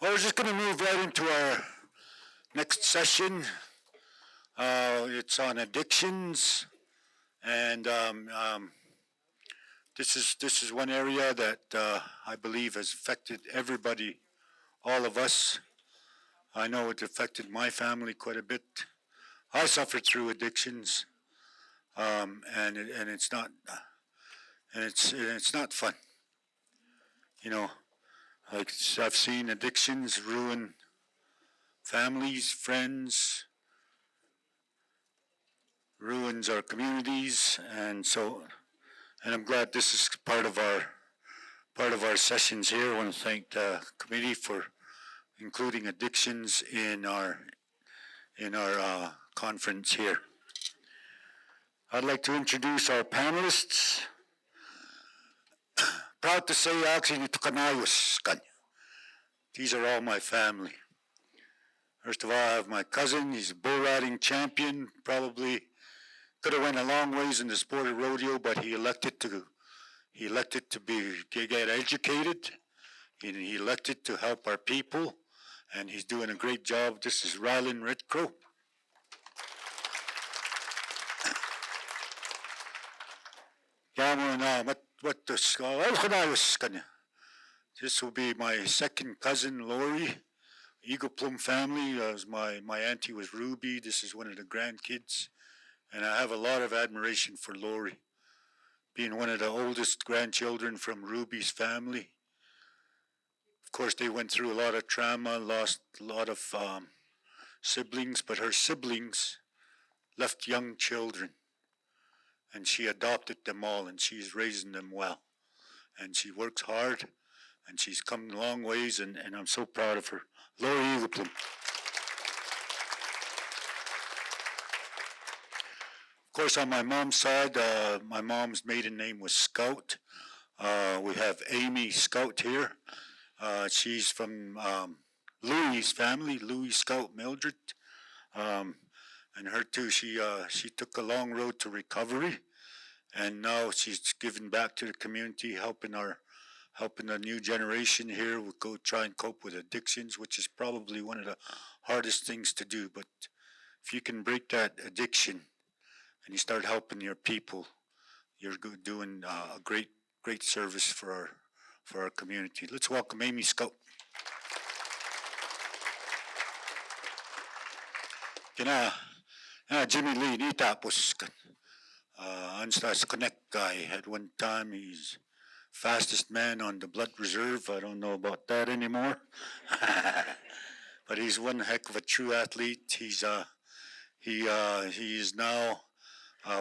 Well, we're just going to move right into our next session. It's on addictions, and this is one area that I believe has affected everybody, all of us. I know it affected my family quite a bit. I suffered through addictions, and it's not fun. You know, like I've seen addictions ruin families, friends, ruins our communities, and I'm glad this is part of our sessions here. I want to thank the committee for including addictions in our conference here. I'd like to introduce our panelists. Proud to say, actually, these are all my family. First of all, I have my cousin. He's a bull riding champion. Probably could have went a long ways in the sport of rodeo, but he elected to get educated. He elected to help our people, and he's doing a great job. This is Rylan Red Crow. This will be my second cousin, Lori. Eagle Plume family. My auntie was Ruby. This is one of the grandkids. And I have a lot of admiration for Lori, being one of the oldest grandchildren from Ruby's family. Of course, they went through a lot of trauma, lost a lot of siblings, but her siblings left young children, and she adopted them all, and she's raising them well. And she works hard, and she's come a long ways, and I'm so proud of her. Lori Eagle Plume. Of course, on my mom's side, my mom's maiden name was Scout. We have Amy Scout here. She's from Louis' family, Louis Scout Mildred. And her too, she took a long road to recovery, and now she's giving back to the community, helping the new generation here. We'll go try and cope with addictions, which is probably one of the hardest things to do. But if you can break that addiction and you start helping your people, you're doing a great service for our community. Let's welcome Amy Scout. Jimmy Lee, ni tapos kan. Anstas Connect guy. At one time, he's fastest man on the blood reserve. I don't know about that anymore. But he's one heck of a true athlete. He is now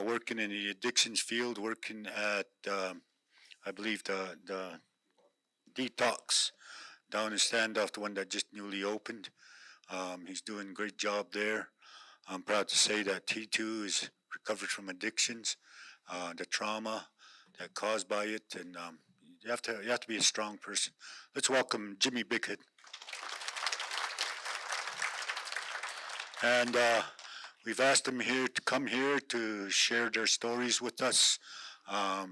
working in the addictions field, working at I believe the Detox down in Standoff, the one that just newly opened. He's doing a great job there. I'm proud to say that he too is recovered from addictions, the trauma that caused by it, and you have to be a strong person. Let's welcome Jimmy Bighead. And we've asked them here to come here to share their stories with us,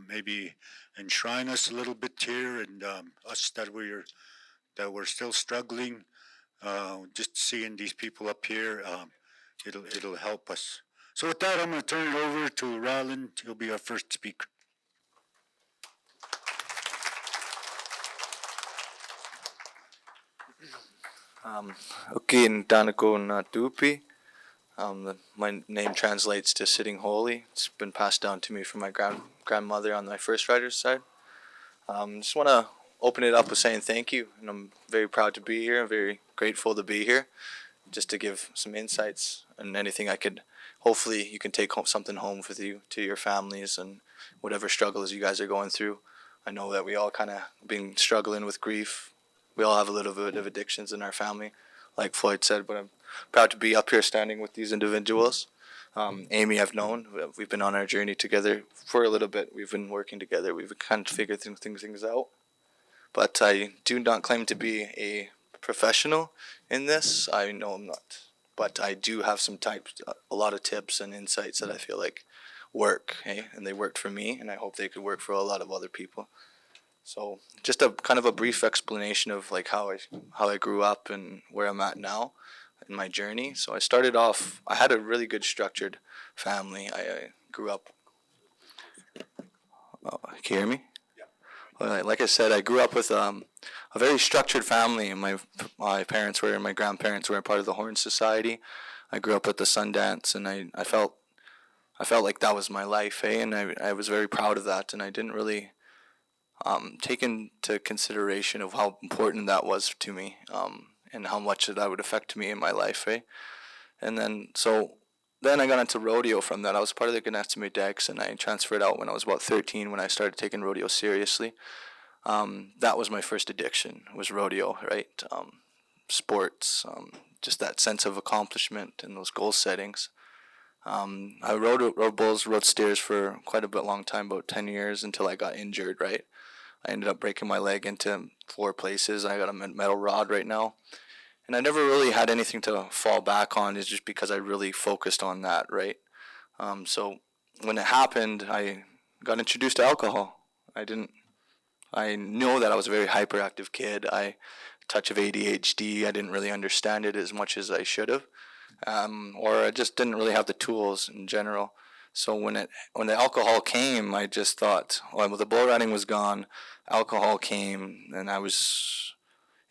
maybe enshrine us a little bit here, and us that we're still struggling. Just seeing these people up here, it'll help us. So with that, I'm going to turn it over to Rylan. He'll be our first speaker. Ukin Tanako na Tupi. My name translates to sitting holy. It's been passed down to me from my grandmother on my first rider's side. Just want to open it up with saying thank you, and I'm very proud to be here. I'm very grateful to be here, just to give some insights and anything I could. Hopefully, you can take something home with you to your families and whatever struggles you guys are going through. I know that we all kind of been struggling with grief. We all have a little bit of addictions in our family, like Floyd said, but I'm proud to be up here standing with these individuals. Amy, I've known. We've been on our journey together for a little bit. We've been working together. We've kind of figured things out. But I do not claim to be a professional in this. I know I'm not. But I do have a lot of tips and insights that I feel like work, and they worked for me, and I hope they could work for a lot of other people. So just a kind of a brief explanation of like how I grew up and where I'm at now in my journey. So I started off. I had a really good structured family. I grew up. Oh, can you hear me? Well, like I said, I grew up with a very structured family. My parents were, and my grandparents were a part of the Horn Society. I grew up at the Sundance, and I felt like that was my life, and I was very proud of that, and I didn't really take into consideration of how important that was to me, and how much that would affect me in my life, And then I got into rodeo from that. I was part of the Ganetsume Decks, and I transferred out when I was about 13 when I started taking rodeo seriously. That was my first addiction, was rodeo, right? Sports, just that sense of accomplishment and those goal settings. I rode bulls, rode steers for quite a bit long time, about 10 years until I got injured, right? I ended up breaking my leg into 4 places. I got a metal rod right now. And I never really had anything to fall back on, is just because I really focused on that, right? So when it happened, I got introduced to alcohol. I know that I was a very hyperactive kid. I touch of ADHD. I didn't really understand it as much as I should have, or I just didn't really have the tools in general. So when the alcohol came, I just thought, well, the bull riding was gone, alcohol came, and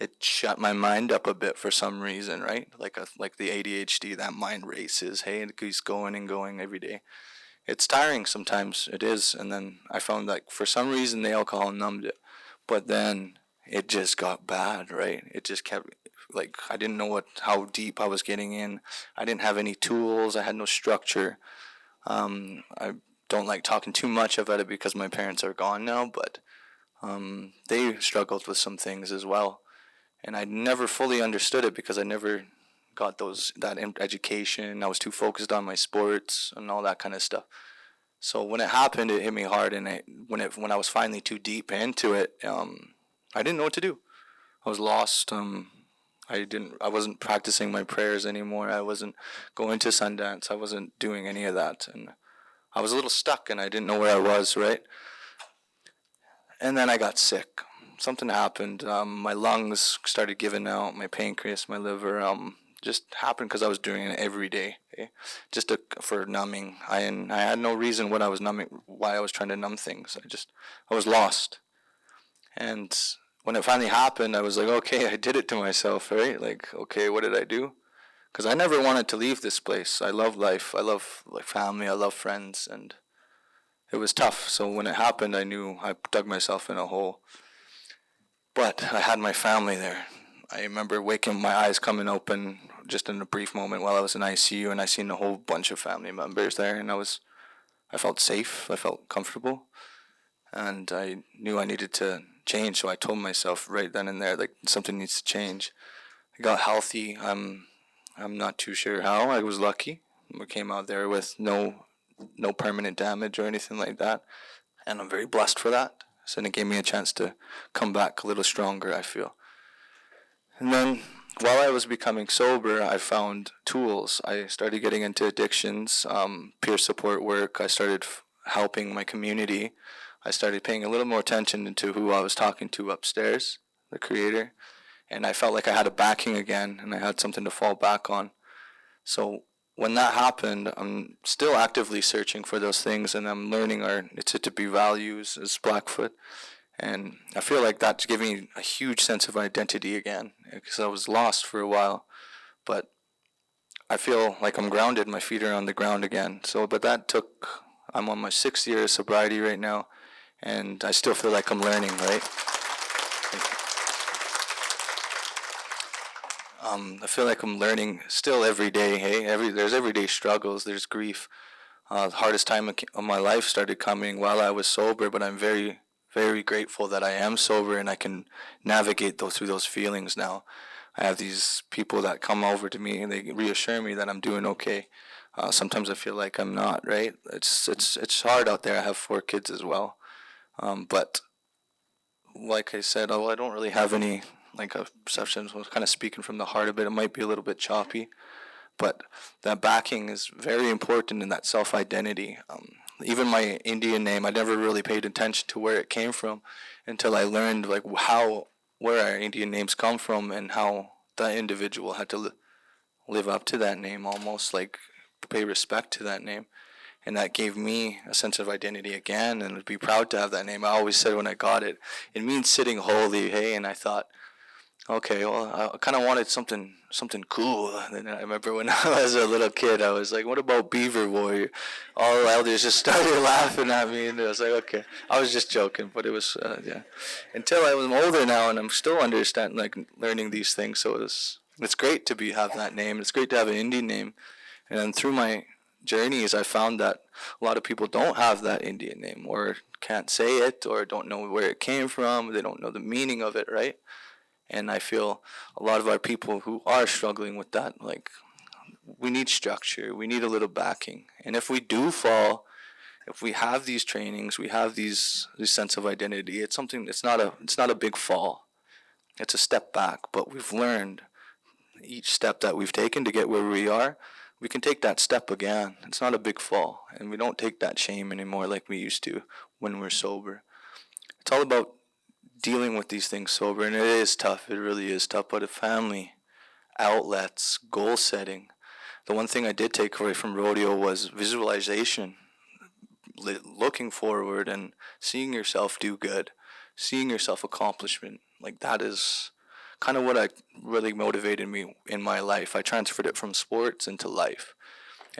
it shut my mind up a bit for some reason, right? Like the ADHD, that mind races. Hey, it keeps going and going every day. It's tiring sometimes, it is. And then I found that for some reason the alcohol numbed it, but then it just got bad, right? It just kept, like, I didn't know how deep I was getting in. I didn't have any tools. I had no structure. I don't like talking too much about it because my parents are gone now, but they struggled with some things as well. And I never fully understood it because I never got that education. I was too focused on my sports and all that kind of stuff. So when it happened, it hit me hard, and when I was finally too deep into it, I didn't know what to do. I was lost. I wasn't practicing my prayers anymore. I wasn't going to Sundance. I wasn't doing any of that, and I was a little stuck, and I didn't know where I was, right? And then I got sick. Something happened. My lungs started giving out. My pancreas, my liver, just happened because I was doing it every day, just for numbing. I had no reason what I was numbing, why I was trying to numb things. I was lost. And when it finally happened, I was like, okay, I did it to myself, right? Like, okay, what did I do? Because I never wanted to leave this place. I love life. I love family. I love friends, and it was tough. So when it happened, I knew I dug myself in a hole. But I had my family there. I remember waking my eyes coming open just in a brief moment while I was in ICU, and I seen a whole bunch of family members there, and I felt safe. I felt comfortable, and I knew I needed to change. So I told myself right then and there, like, something needs to change. I got healthy. I'm not too sure how. I was lucky. I came out there with no permanent damage or anything like that, and I'm very blessed for that. So it gave me a chance to come back a little stronger, I feel. And then while I was becoming sober, I found tools. I started getting into addictions, peer support work. I started helping my community. I started paying a little more attention to who I was talking to upstairs, the creator. And I felt like I had a backing again, and I had something to fall back on. So when that happened, I'm still actively searching for those things, and I'm learning our tipi values as Blackfoot. And I feel like that's giving me a huge sense of identity again, because I was lost for a while. But I feel like I'm grounded. My feet are on the ground again. I'm on my 6th year of sobriety right now, and I still feel like I'm learning, right? I feel like I'm learning still every day. Hey, there's everyday struggles. There's grief. The hardest time of my life started coming while I was sober, but I'm very, very grateful that I am sober and I can navigate through those feelings now. I have these people that come over to me and they reassure me that I'm doing okay. Sometimes I feel like I'm not. Right? It's hard out there. I have 4 kids as well, but like I said, I don't really have any perceptions. I was kind of speaking from the heart a bit. It might be a little bit choppy, but that backing is very important in that self-identity. even my Indian name, I never really paid attention to where it came from until I learned like where our Indian names come from and how that individual had to live up to that name, almost like pay respect to that name. And that gave me a sense of identity again, and would be proud to have that name. I always said when I got it, it means sitting holy, hey. And I thought, okay, well, I kind of wanted something cool. And I remember when I was a little kid, I was like, what about Beaver Warrior? All the elders just started laughing at me, and I was like, okay. I was just joking, but it was, yeah. Until I was older now, and I'm still understanding, like, learning these things. So it's great to have that name. It's great to have an Indian name. And then through my journeys, I found that a lot of people don't have that Indian name, or can't say it, or don't know where it came from. They don't know the meaning of it, right? And I feel a lot of our people who are struggling with that, like, we need structure, we need a little backing. And if we do fall, if we have these trainings, we have this sense of identity, it's something, it's not a big fall. It's a step back, but we've learned each step that we've taken to get where we are, we can take that step again. It's not a big fall, and we don't take that shame anymore like we used to when we're sober. It's all about dealing with these things sober, and it is tough. It really is tough. But a family, outlets, goal setting. The one thing I did take away from rodeo was visualization, looking forward and seeing yourself do good, seeing yourself accomplishment. Like, that is kind of what really motivated me in my life. I transferred it from sports into life,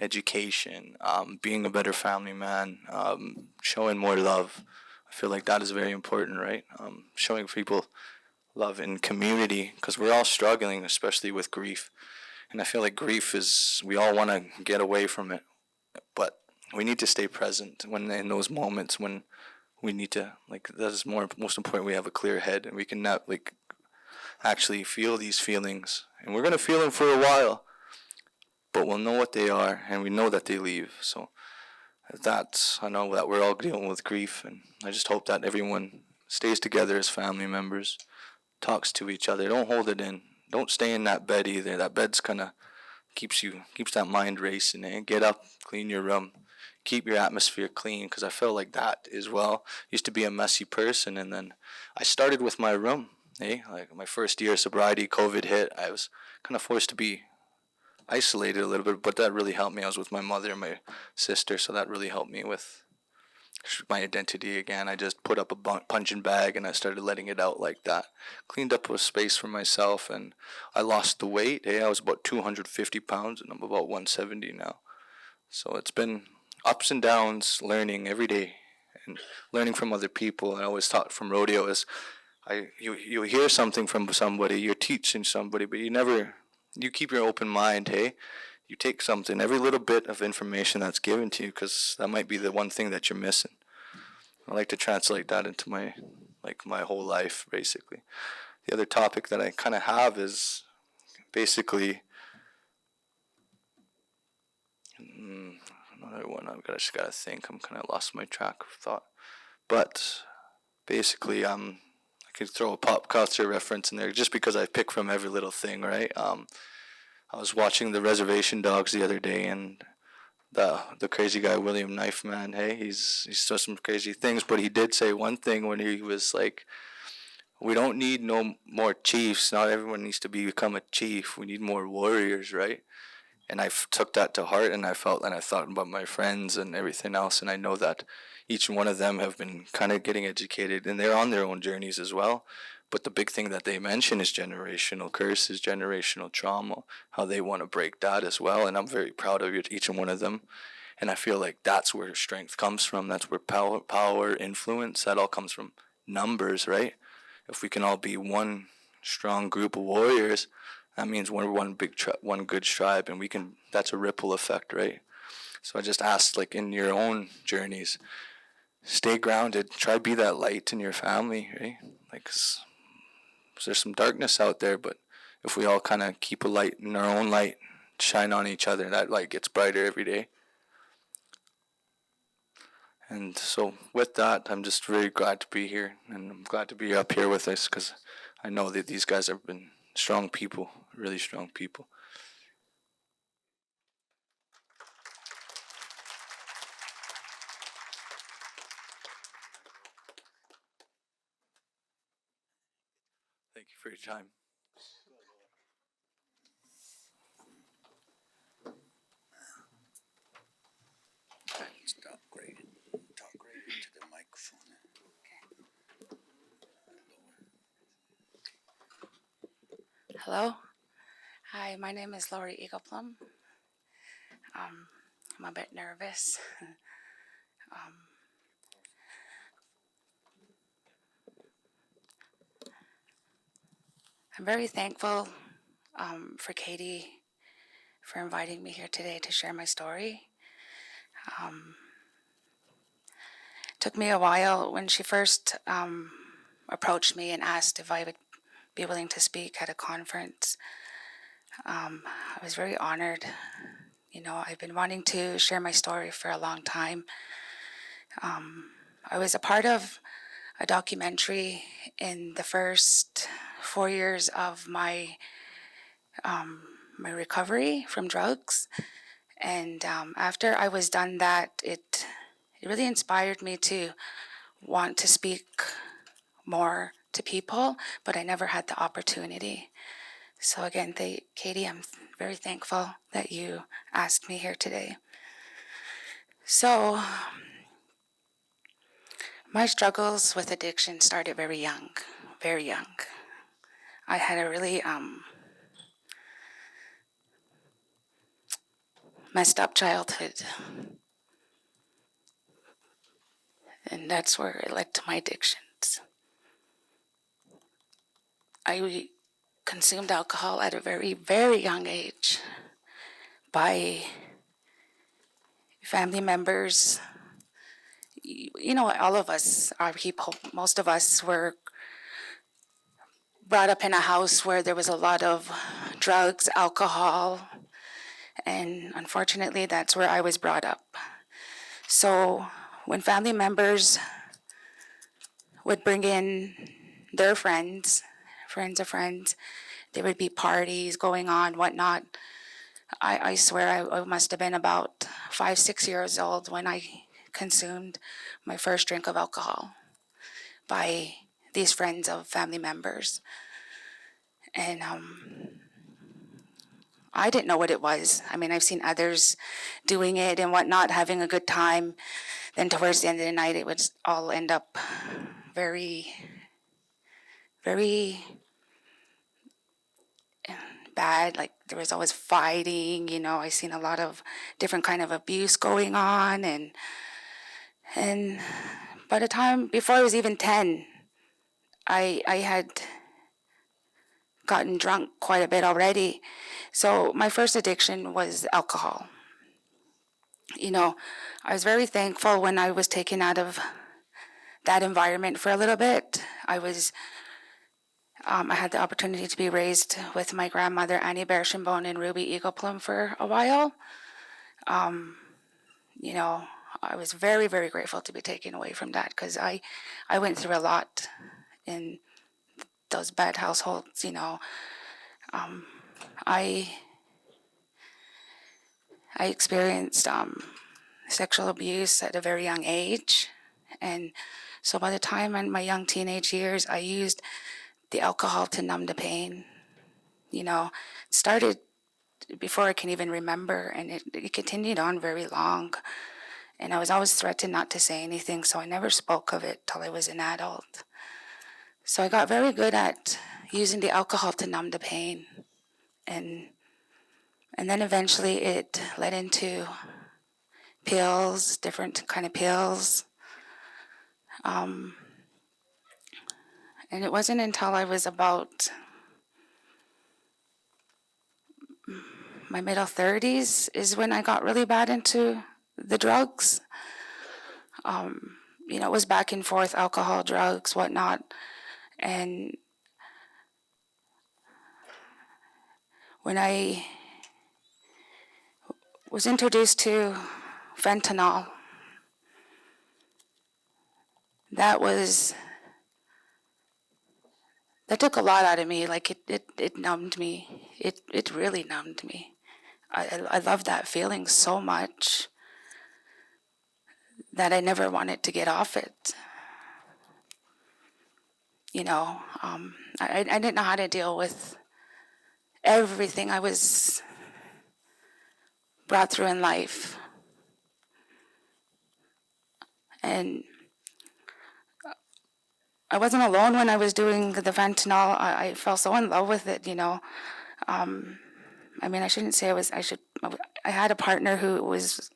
education, being a better family man, showing more love. I feel like that is very important, right? Showing people love in community, because we're all struggling, especially with grief. And I feel like grief is, we all want to get away from it, but we need to stay present when in those moments when we need to, like, that is most important. We have a clear head and we can not, like, actually feel these feelings, and we're going to feel them for a while, but we'll know what they are, and we know that they leave. So I know that we're all dealing with grief, and I just hope that everyone stays together as family members, talks to each other, don't hold it in, don't stay in that bed either. That bed's kind of keeps that mind racing, and get up, clean your room, keep your atmosphere clean, because I feel like that as well. Used to be a messy person, and then I started with my room. Hey, like my first year of sobriety, COVID hit. I was kind of forced to be isolated a little bit, but that really helped me. I was with my mother and my sister, so that really helped me with my identity again. I just put up a punching bag and I started letting it out like that. Cleaned up a space for myself, and I lost the weight. Hey, I was about 250 pounds, and I'm about 170 now. So it's been ups and downs, learning every day, and learning from other people. I always thought from rodeo is, you hear something from somebody, you're teaching somebody, but you keep your open mind, hey? You take something, every little bit of information that's given to you, because that might be the one thing that you're missing. I like to translate that into my whole life, basically. The other topic that I kind of have is basically, another one, I just got to think. I'm kind of lost my track of thought. But basically, I could throw a pop culture reference in there just because I pick from every little thing, right? I was watching the Reservation Dogs the other day, and the crazy guy William Knifeman, hey, he's done some crazy things, but he did say one thing when he was like, we don't need no more chiefs. Not everyone needs to become a chief. We need more warriors, right? And I took that to heart, and I thought about my friends and everything else, and I know that each one of them have been kind of getting educated, and they're on their own journeys as well. But the big thing that they mention is generational curses, generational trauma, how they want to break that as well. And I'm very proud of each and one of them. And I feel like that's where strength comes from. That's where power, influence, that all comes from numbers, right? If we can all be one strong group of warriors, that means we're one good tribe, and that's a ripple effect, right? So I just asked, like, in your own journeys, stay grounded, try to be that light in your family, right? Like, 'cause there's some darkness out there, but if we all kind of keep a light in our own light, shine on each other, that light gets brighter every day. And so with that, I'm just really glad to be here, and I'm glad to be up here with us, because I know that these guys have been strong people, really strong people. Thank you for your time. Talk great to the microphone. Hello. Hi, my name is Lori Eagle Plume. I'm a bit nervous. I'm very thankful for Katie for inviting me here today to share my story. It took me a while when she first approached me and asked if I would be willing to speak at a conference. I was very honored. You know, I've been wanting to share my story for a long time. I was a part of a documentary in the first 4 years of my recovery from drugs, and after I was done that, it really inspired me to want to speak more to people, but I never had the opportunity. So again, Katie, I'm very thankful that you asked me here today. So my struggles with addiction started very young, very young. I had a really messed up childhood, and that's where it led to my addictions. I consumed alcohol at a very, very young age by family members. You know, all of us are people. Most of us were brought up in a house where there was a lot of drugs, alcohol, and unfortunately, that's where I was brought up. So when family members would bring in their friends of friends, there would be parties going on, whatnot. I swear I must have been about 5, 6 years old when I consumed my first drink of alcohol by these friends of family members. And I didn't know what it was. I mean, I've seen others doing it and whatnot, having a good time. Then towards the end of the night, it would all end up very, very bad. Like there was always fighting. You know, I seen a lot of different kind of abuse going on, and by the time before I was even 10, I had gotten drunk quite a bit already. So my first addiction was alcohol. You know, I was very thankful when I was taken out of that environment for a little bit. I had the opportunity to be raised with my grandmother, Annie Bearshinbone, and Ruby Eagle Plume for a while. You know, I was very, very grateful to be taken away from that because I went through a lot in those bad households. You know, I experienced sexual abuse at a very young age, and so by the time in my young teenage years, I used the alcohol to numb the pain. You know, it started before I can even remember, and it continued on very long. And I was always threatened not to say anything, so I never spoke of it till I was an adult. So I got very good at using the alcohol to numb the pain. And then eventually it led into pills, different kind of pills. And it wasn't until I was about my middle 30s is when I got really bad into the drugs. You know, it was back and forth, alcohol, drugs, whatnot. And when I was introduced to fentanyl, that took a lot out of me. Like it numbed me. It really numbed me. I love that feeling so much that I never wanted to get off it. I didn't know how to deal with everything I was brought through in life. And I wasn't alone when I was doing the fentanyl. I fell so in love with it, I shouldn't say I had a partner who was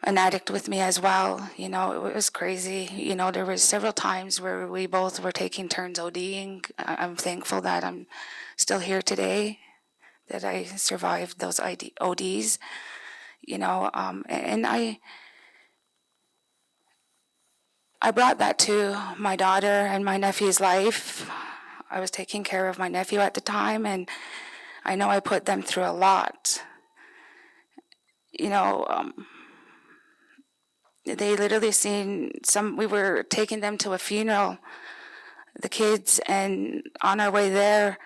an addict with me as well. It was crazy. There was several times where we both were taking turns ODing. I'm thankful that I'm still here today, that I survived those ODs, and I brought that to my daughter and my nephew's life. I was taking care of my nephew at the time, and I know I put them through a lot. They literally we were taking them to a funeral, the kids, and on our way there,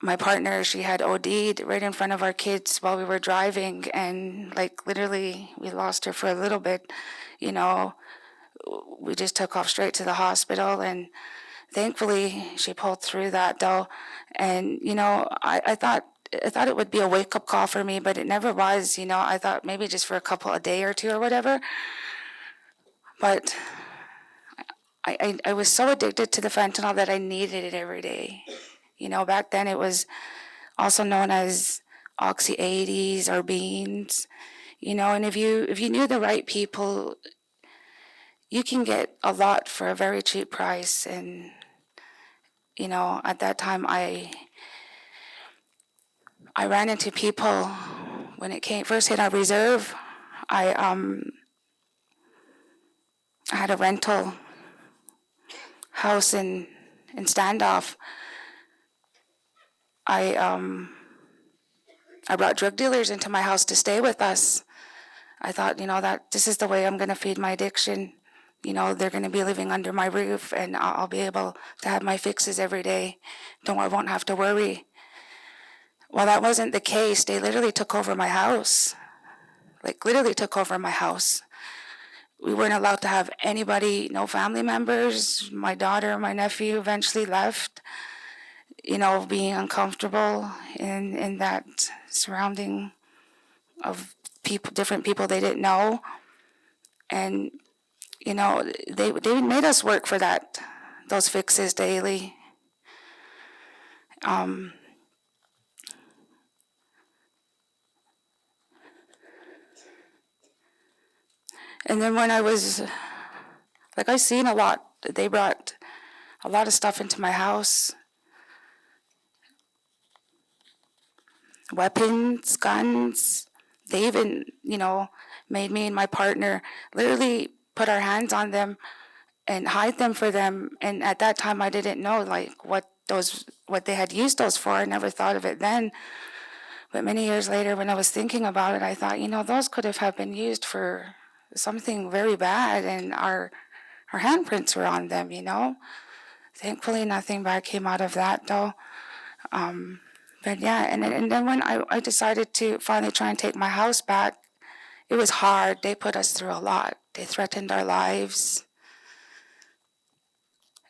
my partner, she had OD'd right in front of our kids while we were driving, and literally we lost her for a little bit. We just took off straight to the hospital, and thankfully she pulled through that though. And I thought it would be a wake-up call for me, but it never was. I thought maybe just for a couple a day or two or whatever. But I was so addicted to the fentanyl that I needed it every day. Back then it was also known as Oxy 80s or beans. And if you knew the right people, you can get a lot for a very cheap price. And at that time I ran into people when it first hit our reserve. I had a rental house in Standoff. I brought drug dealers into my house to stay with us. I thought, that this is the way I'm going to feed my addiction. They're going to be living under my roof, and I'll be able to have my fixes every day. I won't have to worry. Well, that wasn't the case. They literally took over my house. Literally took over my house. We weren't allowed to have anybody, no family members. My daughter, my nephew eventually left, being uncomfortable in that surrounding of people, different people they didn't know. And, they made us work for those fixes daily. And then when I was, I seen a lot. They brought a lot of stuff into my house. Weapons, guns. They even, made me and my partner literally put our hands on them and hide them for them. And at that time, I didn't know what they had used those for. I never thought of it then. But many years later, when I was thinking about it, I thought, those could have been used for something very bad, and our handprints were on them. Thankfully, nothing bad came out of that, though. But yeah, and then when I decided to finally try and take my house back, it was hard. They put us through a lot. They threatened our lives.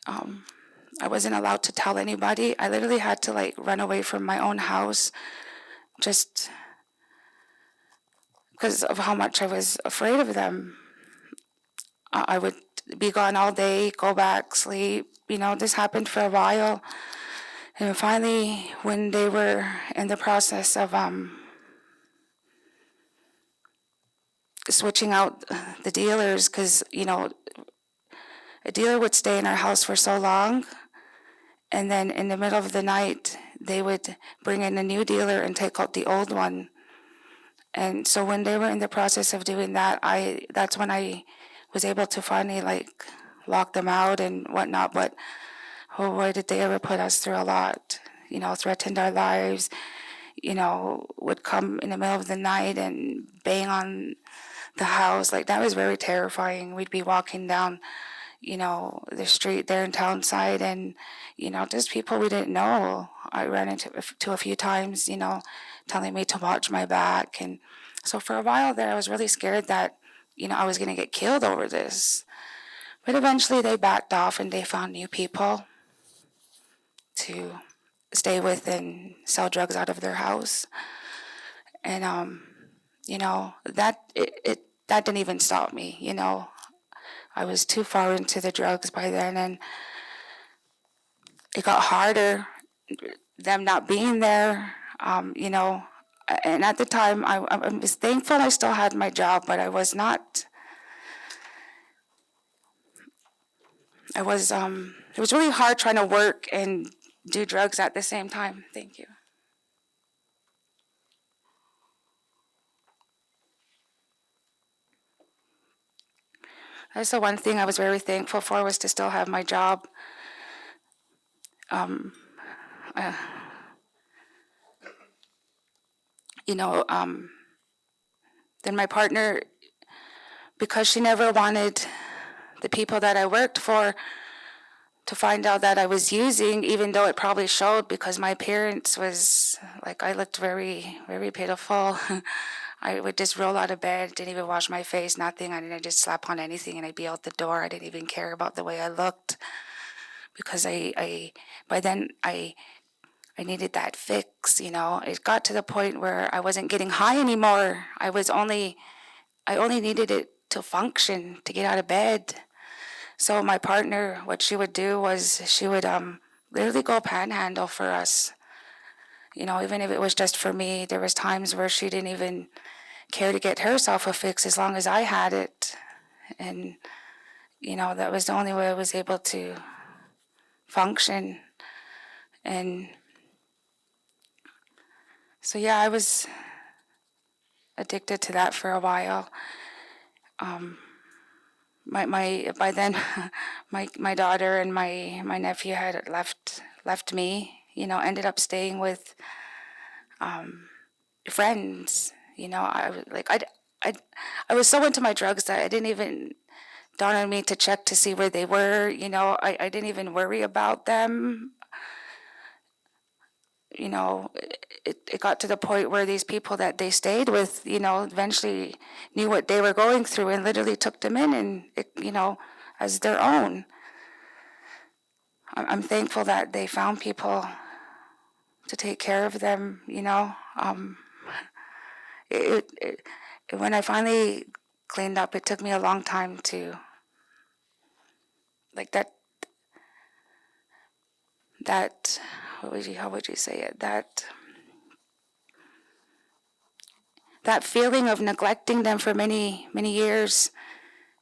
I wasn't allowed to tell anybody. I literally had to run away from my own house just because of how much I was afraid of them. I would be gone all day, go back, sleep. This happened for a while. And finally, when they were in the process of switching out the dealers, because, a dealer would stay in our house for so long, and then in the middle of the night, they would bring in a new dealer and take out the old one. And so when they were in the process of doing that, that's when I was able to finally lock them out and whatnot. But oh boy, did they ever put us through a lot. Threatened our lives. Would come in the middle of the night and bang on the house. That was very terrifying. We'd be walking down, the street there in Townside, and just people we didn't know. I ran into a few times, telling me to watch my back. And so for a while there, I was really scared that I was going to get killed over this. But eventually they backed off and they found new people to stay with and sell drugs out of their house. And, that didn't even stop me, I was too far into the drugs by then, and it got harder, them not being there, and at the time I was thankful I still had my job, but I was not, it was really hard trying to work and do drugs at the same time. Thank you. That's the one thing I was very thankful for, was to still have my job. Um, uh, then my partner, because she never wanted the people that I worked for to find out that I was using, even though it probably showed, because my appearance was like, I looked very, very pitiful. I would just roll out of bed, didn't even wash my face, nothing. I didn't just slap on anything and I'd be out the door. I didn't even care about the way I looked, because by then I needed that fix, It got to the point where I wasn't getting high anymore. I only needed it to function, to get out of bed. So my partner, what she would do was she would literally go panhandle for us. Even if it was just for me, there was times where she didn't even care to get herself a fix as long as I had it. And, that was the only way I was able to function. And so, yeah, I was addicted to that for a while. By then, my daughter and my nephew had left me. Ended up staying with friends. I was like I was so into my drugs that it didn't even dawn on me to check to see where they were. I didn't even worry about them. It got to the point where these people that they stayed with, eventually knew what they were going through and literally took them in and, as their own. I'm thankful that they found people to take care of them, when I finally cleaned up, it took me a long time to, like how would you say it? That feeling of neglecting them for many, many years,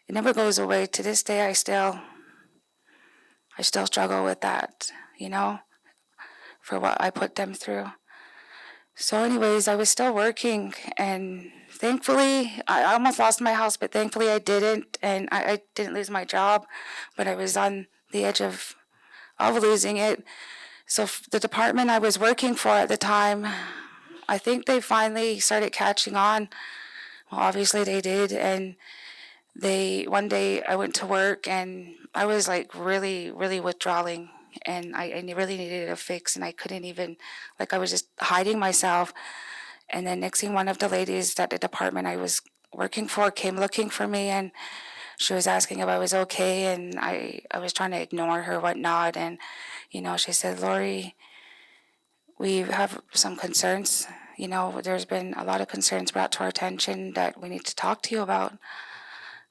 it never goes away. To this day, I still struggle with that, for what I put them through. So anyways, I was still working, and thankfully, I almost lost my house, but thankfully I didn't, and I didn't lose my job, but I was on the edge of losing it. So the department I was working for at the time, I think they finally started catching on. Well, obviously they did, and one day I went to work, and I was like really, really withdrawing, and I really needed a fix, and I couldn't even, I was just hiding myself. And then next thing, one of the ladies at the department I was working for came looking for me, and she was asking if I was okay, and I was trying to ignore her, whatnot, and, she said, "Lori, we have some concerns. There's been a lot of concerns brought to our attention that we need to talk to you about."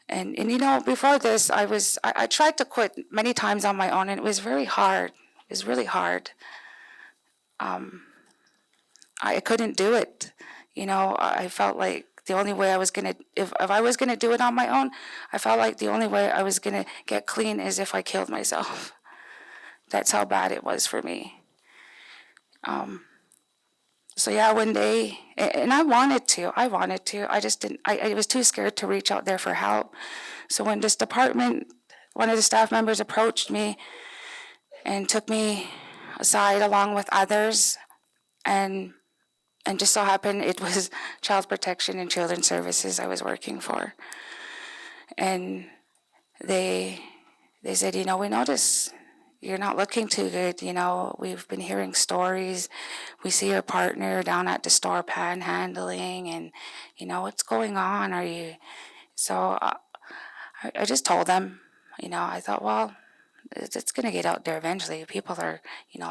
And before this, I tried to quit many times on my own, and it was very hard. It was really hard. I couldn't do it. I felt like the only way I was gonna, if I was gonna do it on my own, I felt like the only way I was gonna get clean is if I killed myself. That's how bad it was for me. So yeah, one day, and I wanted to, I just didn't, I was too scared to reach out there for help. So when this department, one of the staff members approached me and took me aside along with others, and just so happened it was Child Protection and Children's Services I was working for. And they said, we notice you're not looking too good. We've been hearing stories. We see your partner down at the store panhandling, and, what's going on? Are you? So I just told them. I thought, well, it's going to get out there eventually. People are,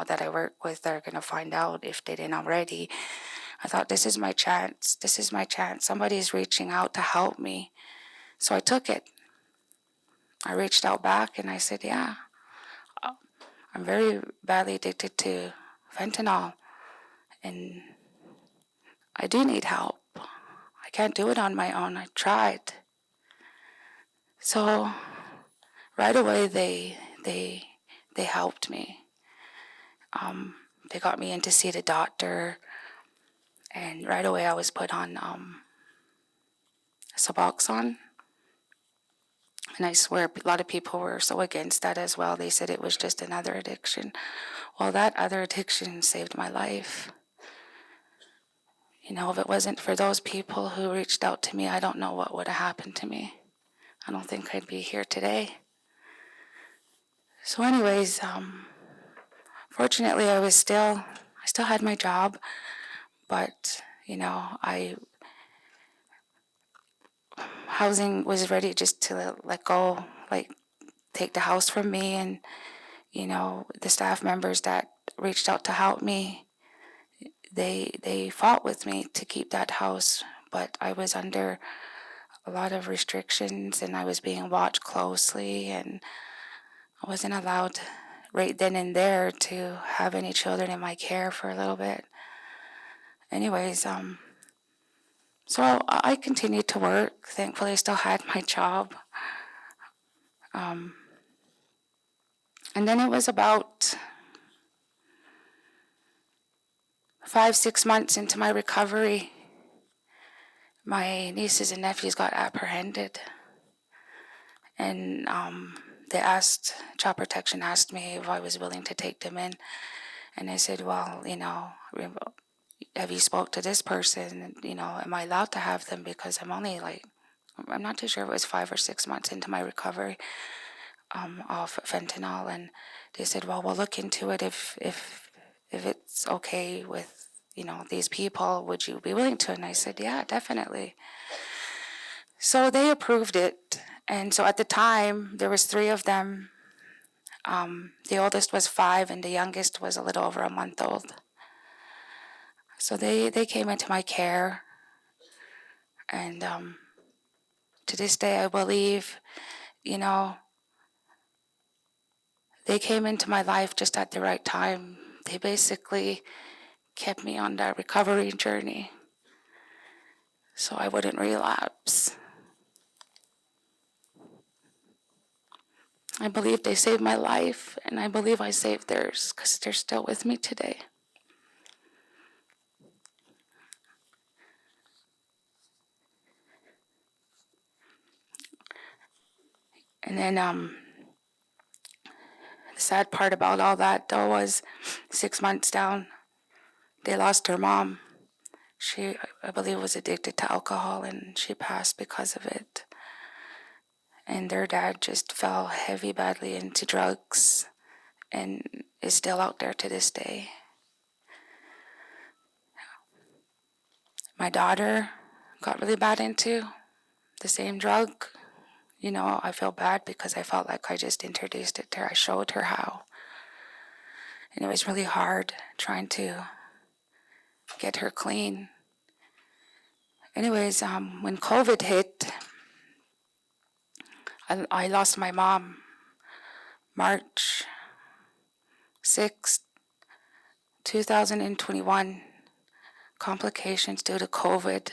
that I work with are going to find out if they didn't already. I thought, this is my chance. This is my chance. Somebody's reaching out to help me. So I took it. I reached out back and I said, yeah, I'm very badly addicted to fentanyl and I do need help. I can't do it on my own. I tried. So right away they helped me. They got me in to see the doctor, and right away I was put on Suboxone. And I swear a lot of people were so against that as well. They said it was just another addiction. Well, that other addiction saved my life. If it wasn't for those people who reached out to me, I don't know what would have happened to me. I don't think I'd be here today. So anyways, fortunately I still had my job, but, housing was ready just to let go, like take the house from me. And, the staff members that reached out to help me, they fought with me to keep that house, but I was under a lot of restrictions and I was being watched closely, and I wasn't allowed right then and there to have any children in my care for a little bit. Anyways, so I continued to work. Thankfully, I still had my job. And then it was about 5-6 months into my recovery, my nieces and nephews got apprehended. And Child Protection asked me if I was willing to take them in. And I said, well, have you spoke to this person? Am I allowed to have them? Because I'm only I'm not too sure if it was 5 or 6 months into my recovery off fentanyl. And they said, well, we'll look into it. If it's okay with, these people, would you be willing to? And I said, yeah, definitely. So they approved it. And so at the time, there was 3 of them. The oldest was 5 and the youngest was a little over a month old. So they came into my care. And to this day, I believe, they came into my life just at the right time. They basically kept me on that recovery journey so I wouldn't relapse. I believe they saved my life, and I believe I saved theirs because they're still with me today. And then the sad part about all that, though, was 6 months down, they lost her mom. She, I believe, was addicted to alcohol, and she passed because of it. And their dad just fell badly into drugs and is still out there to this day. My daughter got really bad into the same drug. I feel bad because I felt like I just introduced it to her. I showed her how. And it was really hard trying to get her clean. Anyways, when COVID hit, I lost my mom March 6th, 2021. Complications due to COVID.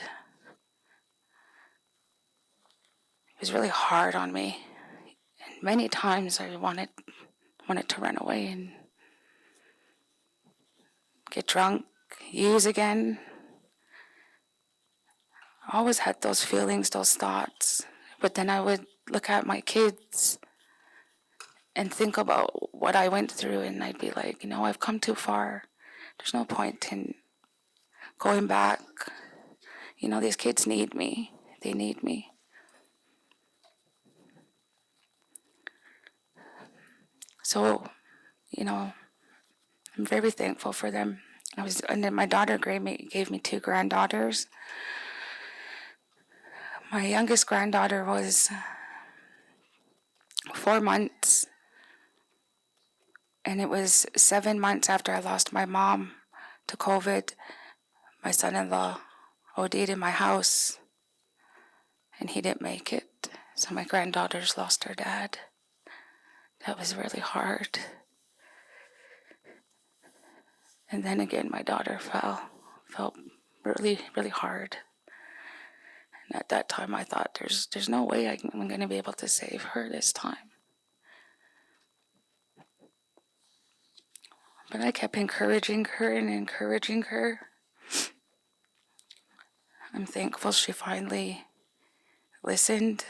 It was really hard on me. And many times I wanted to run away and get drunk, use again. I always had those feelings, those thoughts. But then I would look at my kids and think about what I went through, and I'd be like, I've come too far. There's no point in going back. These kids need me. They need me. So, I'm very thankful for them. And then my daughter gave me 2 granddaughters. My youngest granddaughter was 4 months. And it was 7 months after I lost my mom to COVID. My son-in-law OD'd in my house, and he didn't make it. So my granddaughters lost her dad. That was really hard. And then again, my daughter felt really, really hard. And at that time, I thought, there's no way I'm going to be able to save her this time. But I kept encouraging her and encouraging her. I'm thankful she finally listened.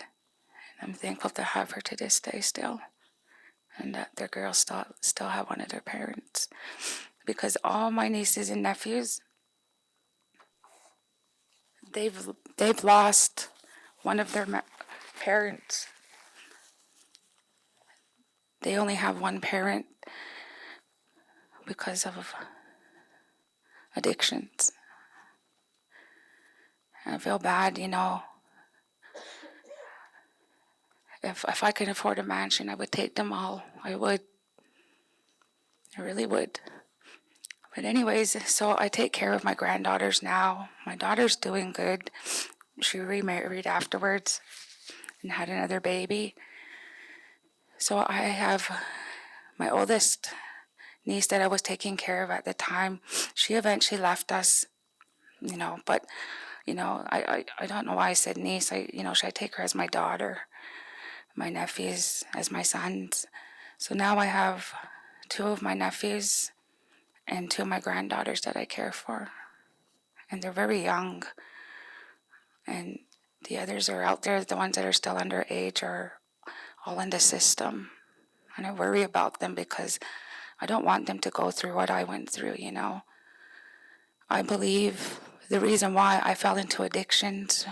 And I'm thankful to have her to this day still. And that their girls still have one of their parents. Because all my nieces and nephews, they've lost one of their parents. They only have one parent because of addictions. And I feel bad, If I could afford a mansion, I would take them all. I would. I really would. But anyways, so I take care of my granddaughters now. My daughter's doing good. She remarried afterwards and had another baby. So I have my oldest niece that I was taking care of at the time. She eventually left us, but, I don't know why I said niece. Should I take her as my daughter? My nephews as my sons. So now I have 2 of my nephews and 2 of my granddaughters that I care for. And they're very young. And the others are out there. The ones that are still underage are all in the system. And I worry about them because I don't want them to go through what I went through, I believe the reason why I fell into addictions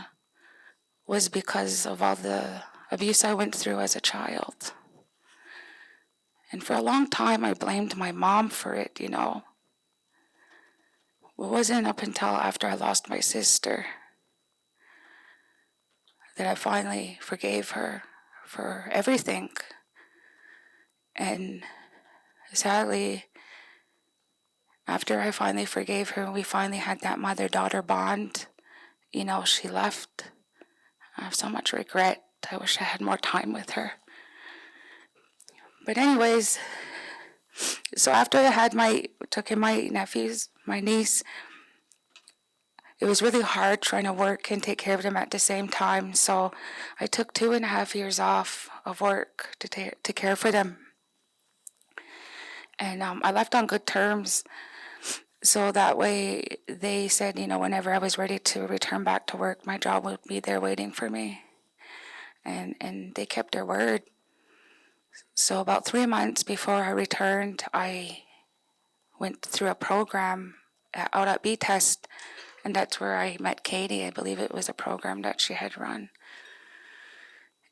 was because of all the abuse I went through as a child. And for a long time, I blamed my mom for it, It wasn't up until after I lost my sister that I finally forgave her for everything. And sadly, after I finally forgave her, we finally had that mother-daughter bond, she left. I have so much regret. I wish I had more time with her. But anyways, so after I had took in my nephews, my niece, it was really hard trying to work and take care of them at the same time. So I took 2.5 years off of work to care for them. And I left on good terms. So that way they said, whenever I was ready to return back to work, my job would be there waiting for me. And they kept their word. So about 3 months before I returned, I went through a program out at B-Test, and that's where I met Katie. I believe it was a program that she had run.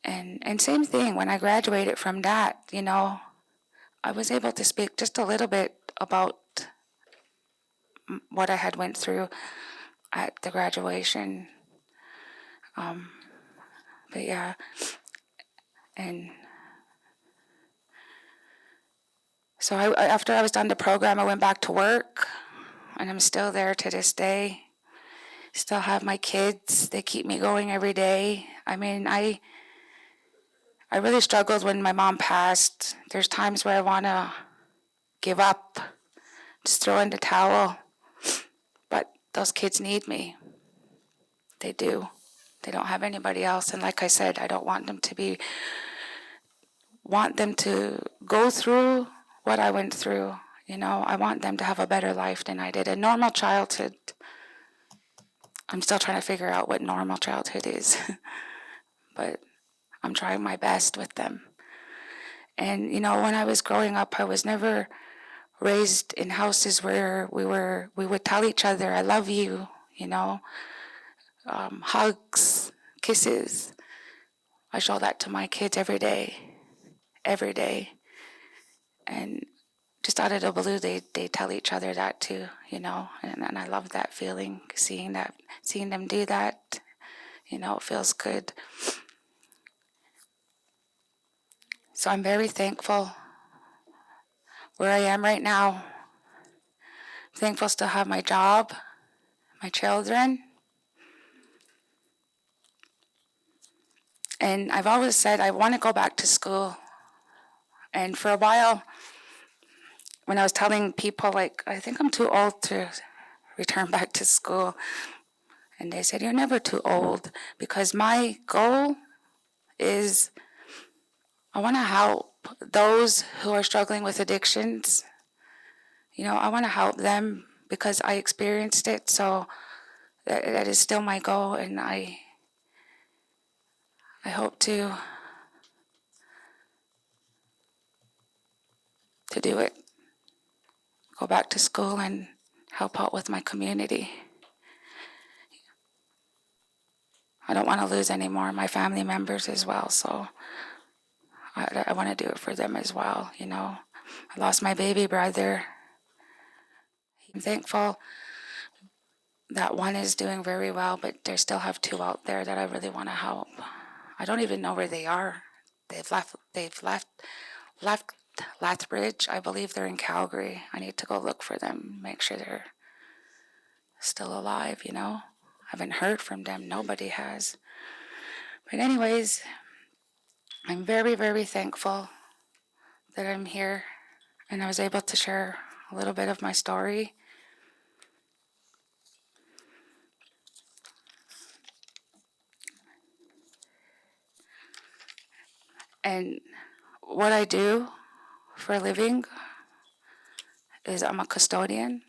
And same thing, when I graduated from that, I was able to speak just a little bit about what I had went through at the graduation. But yeah, and so after I was done the program, I went back to work, and I'm still there to this day. Still have my kids. They keep me going every day. I mean, I really struggled when my mom passed. There's times where I want to give up, just throw in the towel. But those kids need me. They do. They don't have anybody else. And like I said, I don't want them to go through what I went through. I want them to have a better life than I did. A normal childhood. I'm still trying to figure out what normal childhood is. But I'm trying my best with them. And, when I was growing up, I was never raised in houses where we would tell each other, I love you, hugs, kisses. I show that to my kids every day. And just out of the blue, they tell each other that too, and I love that feeling, seeing them do that, it feels good. So I'm very thankful where I am right now. I'm thankful to have my job, my children. And I've always said I want to go back to school. And for a while, when I was telling people, like, I think I'm too old to return back to school, and they said, you're never too old, because my goal is I want to help those who are struggling with addictions. You know, I want to help them because I experienced it, so that is still my goal, and I hope to do it. Go back to school and help out with my community. I don't want to lose any more of my family members as well, so I want to do it for them as well, you know. I lost my baby brother. I'm thankful that one is doing very well, but I still have two out there that I really want to help. I don't even know where they are. They've left Lethbridge. I believe they're in Calgary. I need to go look for them, make sure they're still alive, you know. I haven't heard from them. Nobody has. But anyways, I'm very, very thankful that I'm here and I was able to share a little bit of my story. And what I do for a living is I'm a custodian.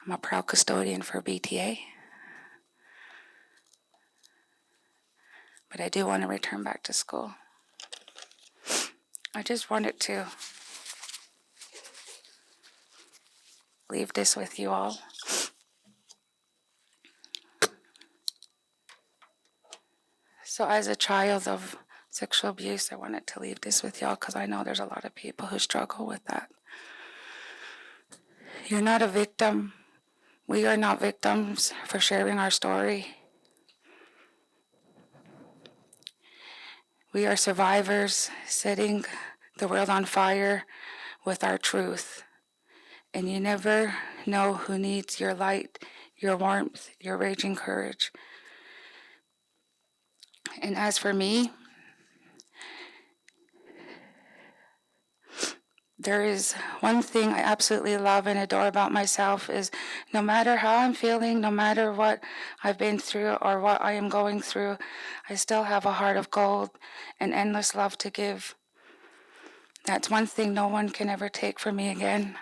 I'm a proud custodian for BTA. But I do want to return back to school. I just wanted to leave this with you all. So as a child of sexual abuse, I wanted to leave this with y'all because I know there's a lot of people who struggle with that. You're not a victim. We are not victims for sharing our story. We are survivors setting the world on fire with our truth. And you never know who needs your light, your warmth, your raging courage. And as for me, there is one thing I absolutely love and adore about myself is no matter how I'm feeling, no matter what I've been through or what I am going through, I still have a heart of gold and endless love to give. That's one thing no one can ever take from me again.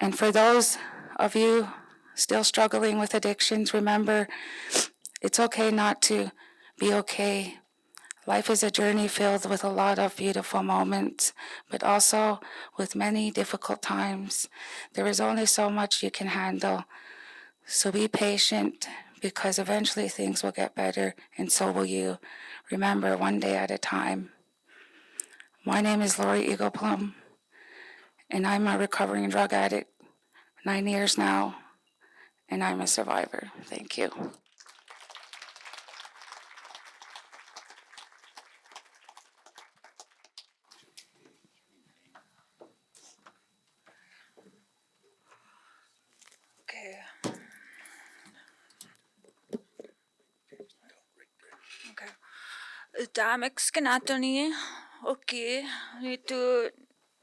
And for those of you still struggling with addictions, remember, it's okay not to be okay. Life is a journey filled with a lot of beautiful moments, but also with many difficult times. There is only so much you can handle. So be patient, because eventually things will get better, and so will you. Remember, one day at a time. My name is Lori Eagle Plume, and I'm a recovering drug addict, 9 years now, and I'm a survivor. Thank you. Okay. Okay. Damix ganatoni. Okay.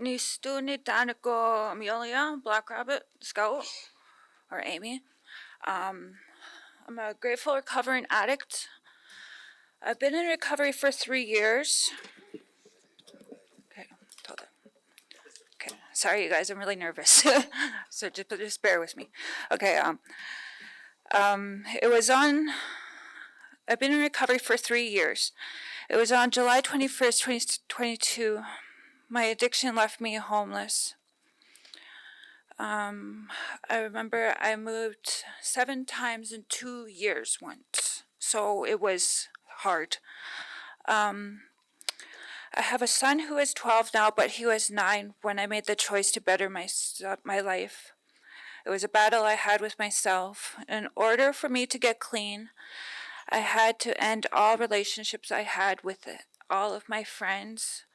Nistu ni Danico Amelia, Black Rabbit, Scout, or Amy. I'm a grateful recovering addict. I've been in recovery for 3 years. Okay, hold on. Okay, sorry you guys, I'm really nervous. So just bear with me. Okay, I've been in recovery for 3 years. It was on July 21st, 2022. My addiction left me homeless. I remember I moved 7 times in 2 years once, so it was hard. I have a son who is 12 now, but he was 9 when I made the choice to better my life. It was a battle I had with myself. In order for me to get clean, I had to end all relationships I had with all of my friends,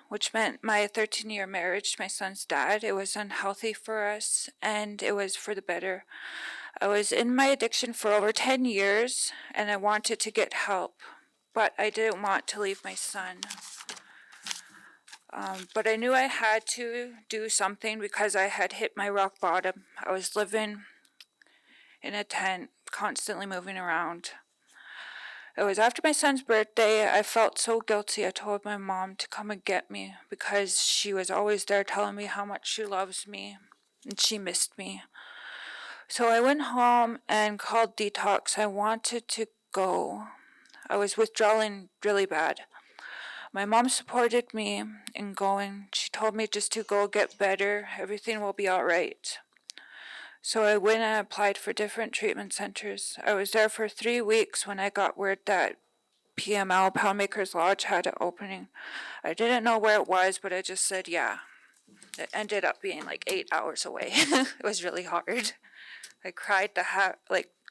which meant my 13-year marriage to my son's dad. It was unhealthy for us, and it was for the better. I was in my addiction for over 10 years, and I wanted to get help, but I didn't want to leave my son. But I knew I had to do something because I had hit my rock bottom. I was living in a tent, constantly moving around. It was after my son's birthday. I felt so guilty. I told my mom to come and get me because she was always there telling me how much she loves me and she missed me. So I went home and called detox. I wanted to go. I was withdrawing really bad. My mom supported me in going. She told me just to go get better. Everything will be all right. So I went and applied for different treatment centers. I was there for 3 weeks when I got word that PML, Poundmaker's Lodge, had an opening. I didn't know where it was, but I just said yeah. It ended up being like 8 hours away. It was really hard. I cried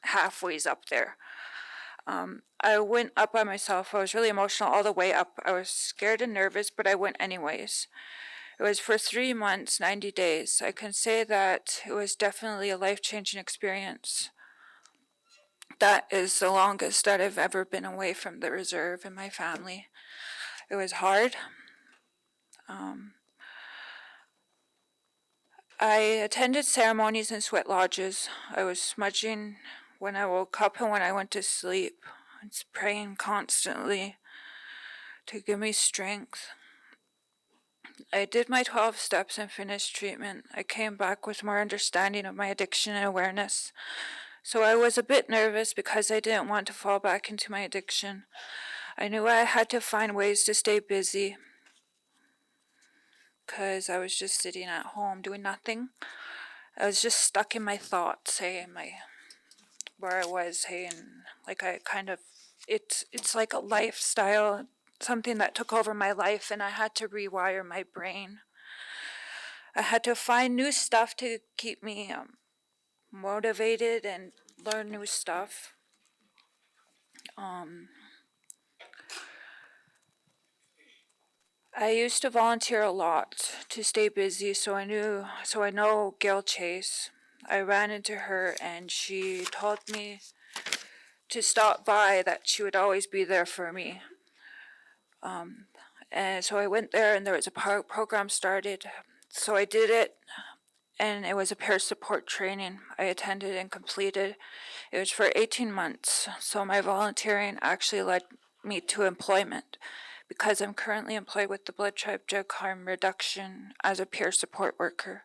halfways up there. I went up by myself. I was really emotional all the way up. I was scared and nervous, but I went anyways. It was for 3 months, 90 days. I can say that it was definitely a life-changing experience. That is the longest that I've ever been away from the reserve and my family. It was hard. I attended ceremonies and sweat lodges. I was smudging when I woke up and when I went to sleep. I was praying constantly to give me strength. I did my 12 steps and finished treatment. I came back with more understanding of my addiction and awareness. So I was a bit nervous because I didn't want to fall back into my addiction. I knew I had to find ways to stay busy because I was just sitting at home doing nothing. I was just stuck in my thoughts, where I was, it's like a lifestyle, something that took over my life, and I had to rewire my brain. I had to find new stuff to keep me motivated and learn new stuff. I used to volunteer a lot to stay busy, so I know Gail Chase. I ran into her and she told me to stop by, that she would always be there for me. And so I went there and there was a program started. So I did it, and it was a peer support training I attended and completed. It was for 18 months. So my volunteering actually led me to employment because I'm currently employed with the Blood Tribe Drug Harm Reduction as a peer support worker.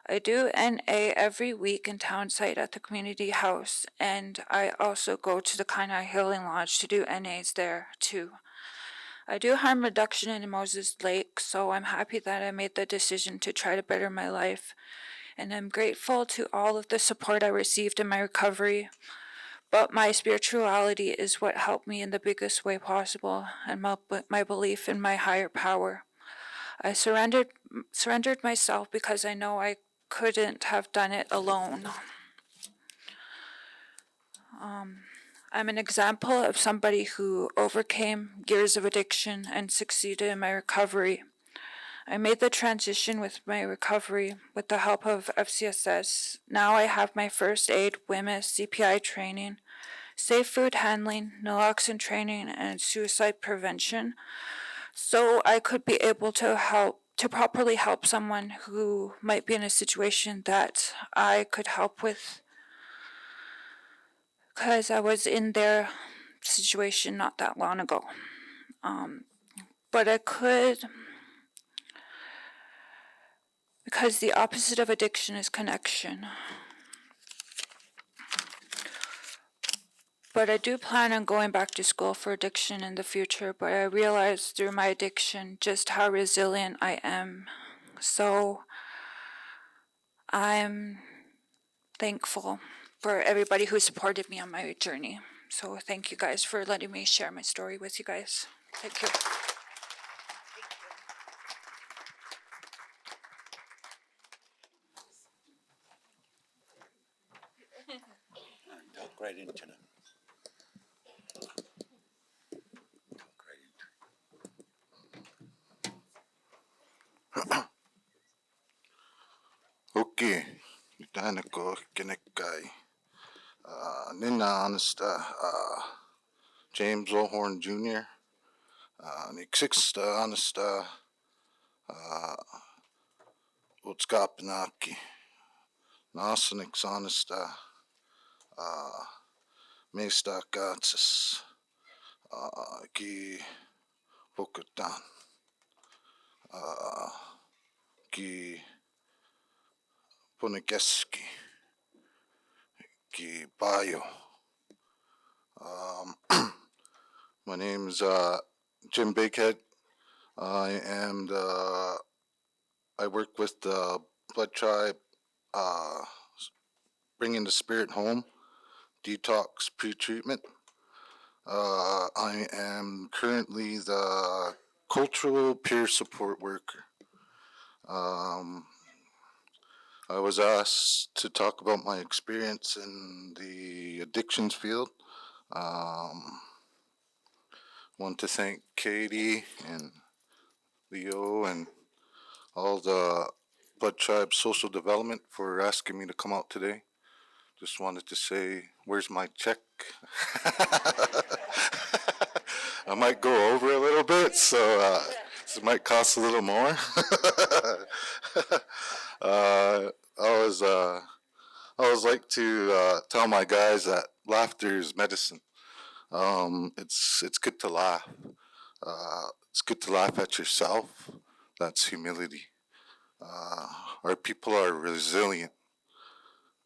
I do NA every week in town site at the community house, and I also go to the Kainai Healing Lodge to do NAs there too. I do harm reduction in Moses Lake, so I'm happy that I made the decision to try to better my life, and I'm grateful to all of the support I received in my recovery. But my spirituality is what helped me in the biggest way possible, and my belief in my higher power. I surrendered myself because I know I couldn't have done it alone. I'm an example of somebody who overcame years of addiction and succeeded in my recovery. I made the transition with my recovery with the help of FCSS. Now I have my first aid, WMIS, CPI training, safe food handling, naloxone training, and suicide prevention. So I could be able to properly help someone who might be in a situation that I could help with, because I was in their situation not that long ago. But I could, because the opposite of addiction is connection. But I do plan on going back to school for addiction in the future, but I realized through my addiction just how resilient I am. So I'm thankful for everybody who supported me on my journey. So thank you guys for letting me share my story with you guys. Thank you. Great. into them. Talk right into it. Okay, tänne ko kenekkai. Nina Honesta, James Lowhorn Jr. Niksixta Honesta, Utskapnaki, Nasanix Honesta, Mesta Gatsis, Ki Bokutan, Ki Punakeski, Ki Bayo. My name is Jim Bakehead. I work with the Blood Tribe, bringing the spirit home, detox pre-treatment. I am currently the cultural peer support worker. I was asked to talk about my experience in the addictions field. Want to thank Katie and Leo and all the Blood Tribe Social Development for asking me to come out today. Just wanted to say, where's my check? I might go over a little bit, so it might cost a little more. I always like to tell my guys that laughter is medicine. It's good to laugh. It's good to laugh at yourself. That's humility. Our people are resilient.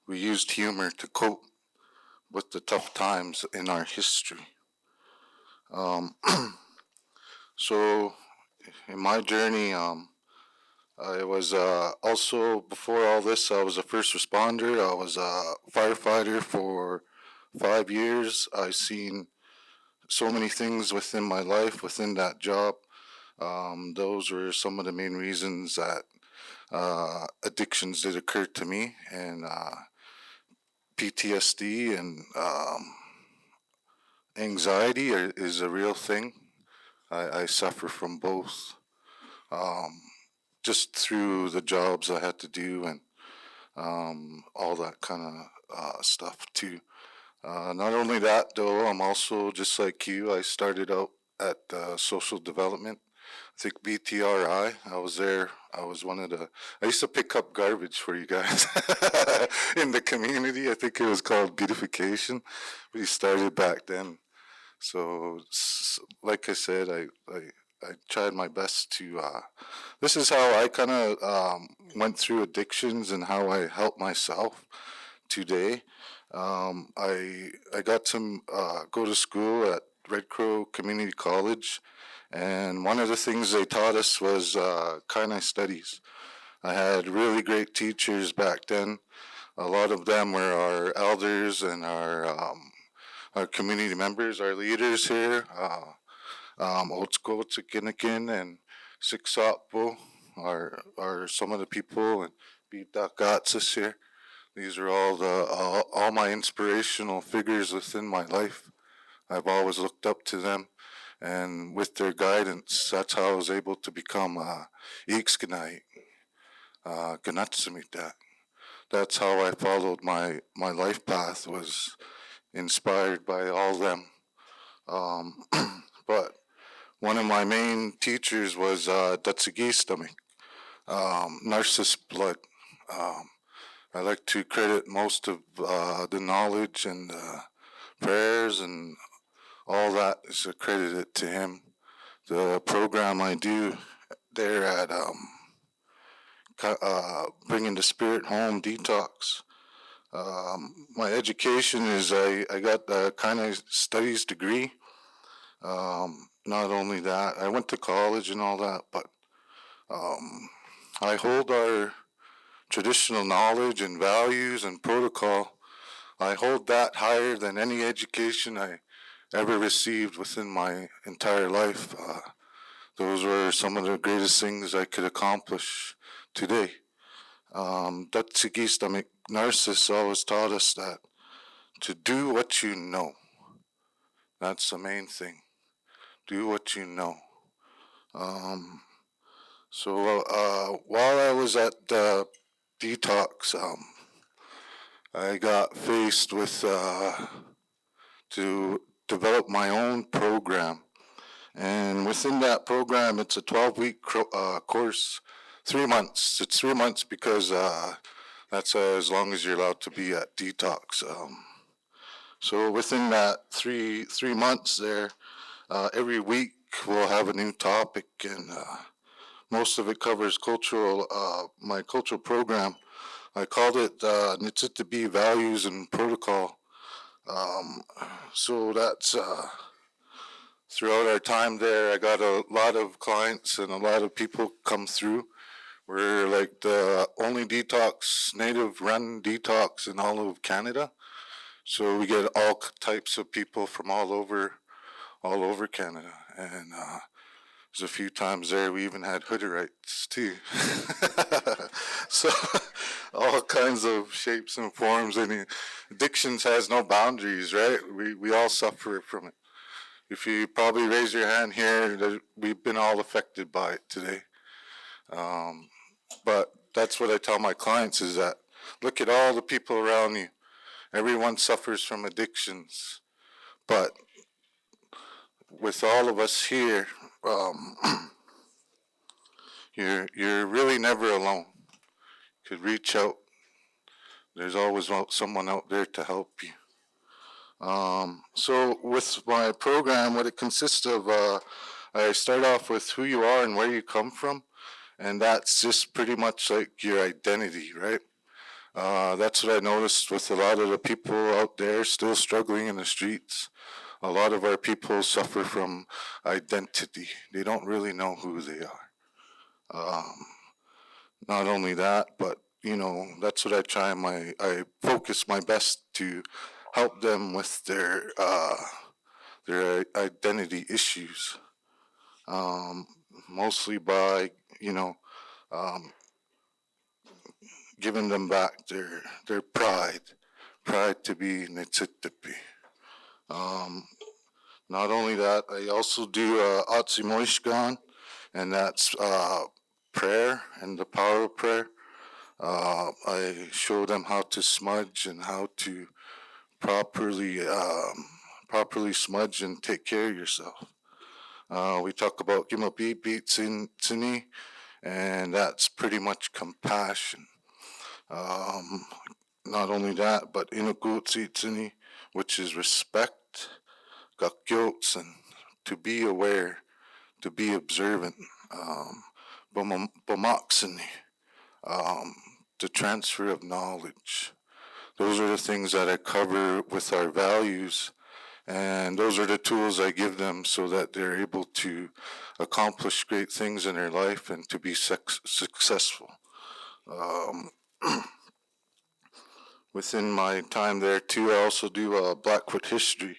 We used humor to cope with the tough times in our history. So, in my journey, I was also, before all this, I was a first responder. I was a firefighter for 5 years. I've seen so many things within my life, within that job. Those were some of the main reasons that addictions did occur to me, and PTSD and anxiety is a real thing. I suffer from both, just through the jobs I had to do and all that kind of stuff too. Not only that, though, I'm also, just like you, I started out at social development. I think BTRI. I was there. I was one of the. I used to pick up garbage for you guys in the community. I think it was called beautification. We started back then. So, like I said, I tried my best to. This is how I kind of went through addictions and how I helped myself today. I got to go to school at Red Crow Community College, and one of the things they taught us was kindness studies. I had really great teachers back then. A lot of them were our elders and our community members, our leaders here. Otsikotsikinnikin and Sixapo are some of the people, and Bitagatsis here. These are all my inspirational figures within my life. I've always looked up to them, and with their guidance, that's how I was able to become Ikskanai, Ganatsamita. That's how I followed my life path, was inspired by all them. But one of my main teachers was Datsugistamik, Narcissus blood. I like to credit most of the knowledge and prayers and all that is accredited to him. The program I do there at bringing the spirit home detox. My education is I got a kind of studies degree. Not only that, I went to college and all that, but I hold our traditional knowledge and values and protocol. I hold that higher than any education I ever received within my entire life. Those were some of the greatest things I could accomplish today. That Sigistamik Narcissus always taught us that to do what you know. That's the main thing. Do what you know. While I was at detox, I got faced with to develop my own program. And within that program, it's a 12-week course, 3 months. It's 3 months because that's as long as you're allowed to be at detox. So within that three months there, every week we'll have a new topic, and most of it covers my cultural program. I called it Nitsitabi Values and Protocol. So that's throughout our time there, I got a lot of clients and a lot of people come through. We're like the only native run detox in all of Canada. So we get all types of people from all over Canada. And there's a few times there we even had Hooderites too. So all kinds of shapes and forms. And addictions has no boundaries, right? We all suffer from it. If you probably raise your hand here, we've been all affected by it today. But that's what I tell my clients is that look at all the people around you. Everyone suffers from addictions. But with all of us here, you're really never alone. You could reach out. There's always someone out there to help you. So with my program, what it consists of, I start off with who you are and where you come from. And that's just pretty much like your identity, right? That's what I noticed with a lot of the people out there still struggling in the streets. A lot of our people suffer from identity. They don't really know who they are. Not only that, but, that's what I try I focus my best to help them with their identity issues. Mostly by, giving them back their pride to be Nitsitapi. Not only that, I also do Aispommootsi'yaop, and that's prayer and the power of prayer. I show them how to smudge and how to properly smudge and take care of yourself. We talk about Gimapi, and that's pretty much compassion. Not only that, but Inukutsi'yaop, which is respect, Gakyots, and to be aware, to be observant, Bomaksini, the transfer of knowledge. Those are the things that I cover with our values, and those are the tools I give them so that they're able to accomplish great things in their life and to be successful. Within my time there too, I also do Blackfoot history.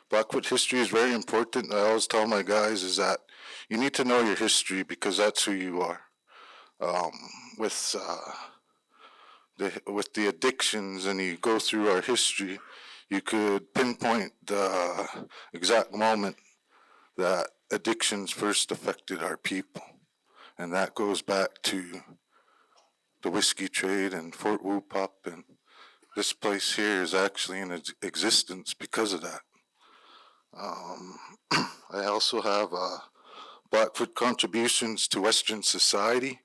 Blackfoot history is very important. I always tell my guys is that you need to know your history because that's who you are. With the addictions, and you go through our history, you could pinpoint the exact moment that addictions first affected our people. And that goes back to the whiskey trade and Fort Whoop-Up, and this place here is actually in existence because of that. I also have Blackfoot contributions to Western society.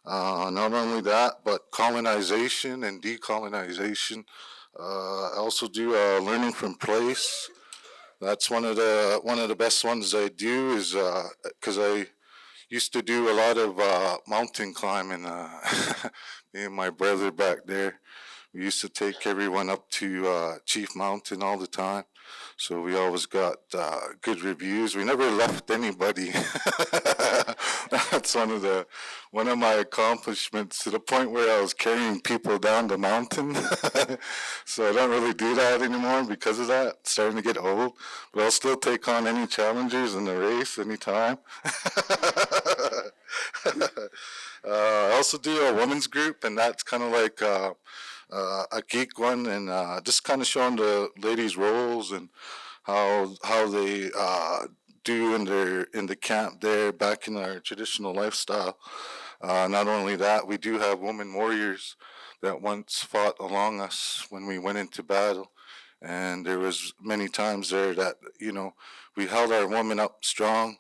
Not only that, but colonization and decolonization. I also do learning from place. That's one of the best ones I do is because I used to do a lot of mountain climbing. Me and my brother back there, we used to take everyone up to Chief Mountain all the time. So we always got good reviews. We never left anybody. That's one of my accomplishments, to the point where I was carrying people down the mountain. So I don't really do that anymore because of that. It's starting to get old, but I'll still take on any challengers in the race anytime. I also do a women's group, and that's kind of like a geek one, and just kind of showing the ladies' roles and how they do in the camp there back in our traditional lifestyle. Not only that, we do have women warriors that once fought along us when we went into battle, and there was many times there that we held our women up strong.